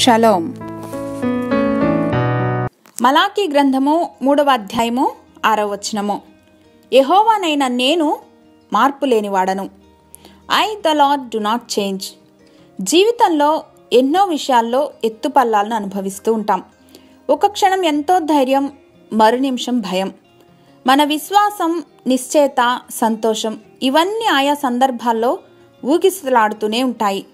Shalom. Malachi గ్రంథము 3వ అధ్యాయము 6వ వచనము. యెహోవానైన నేను మార్పు లేనివాడను. I the Lord do not change. జీవితంలో ఎన్నో విషయాల్లో ఎత్తుపల్లాలను అనుభవిస్తూ ఉంటాం. ఒక క్షణం ఎంతో ధైర్యం, మరు నిమిషం భయం. మన విశ్వాసం, నిశ్చయత, సంతోషం ఇవన్నీ ఆయా సందర్భాల్లో ఊగిసలాడుతూనే ఉంటాయి.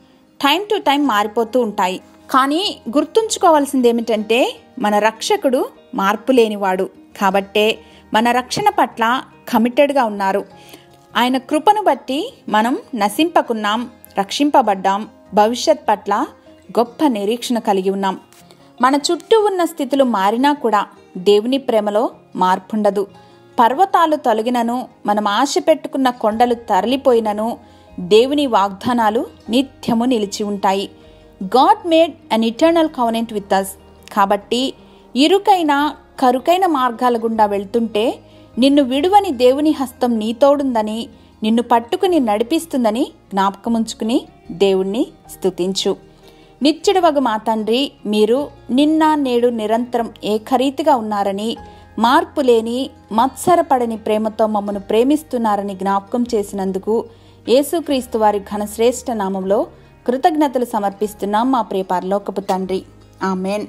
టైం టు టైం మారిపోతూ ఉంటాయి. కానీ గుర్తుంచుకోవాల్సింది ఏమిటంటే మన రక్షకుడు మార్పు లేనివాడు. కాబట్టే మన రక్షణ పట్ల కమిటెడ్గా ఉన్నారు. ఆయన కృపను బట్టి మనం నశింపకున్నాం, రక్షింపబడ్డాం. భవిష్యత్ పట్ల గొప్ప నిరీక్షణ కలిగి ఉన్నాం. మన చుట్టూ ఉన్న స్థితులు మారినా కూడా దేవుని ప్రేమలో మార్పుండదు. పర్వతాలు తొలగినను, మనం ఆశ పెట్టుకున్న కొండలు తరలిపోయినను దేవుని వాగ్దానాలు నిత్యము నిలిచి ఉంటాయి. God made an eternal covenant with us. కాబట్టి ఇరుకైన కరుకైన మార్గాల గుండా వెళ్తుంటే నిన్ను విడువని దేవుని హస్తం నీతోడుందని, నిన్ను పట్టుకుని నడిపిస్తుందని జ్ఞాపకముంచుకుని దేవుణ్ణి స్తుతించు. నిత్యుడవగు మా తండ్రి, మీరు నిన్న నేడు నిరంతరం ఏకరీతిగా ఉన్నారని, మార్పు లేని మత్సరపడని ప్రేమతో మమ్మను ప్రేమిస్తున్నారని జ్ఞాపకం చేసినందుకు యేసుక్రీస్తు వారి ఘనశ్రేష్ఠ నామంలో కృతజ్ఞతలు సమర్పిస్తున్నాం మా ప్రియ పరలోకపు తండ్రి. ఆమెన్.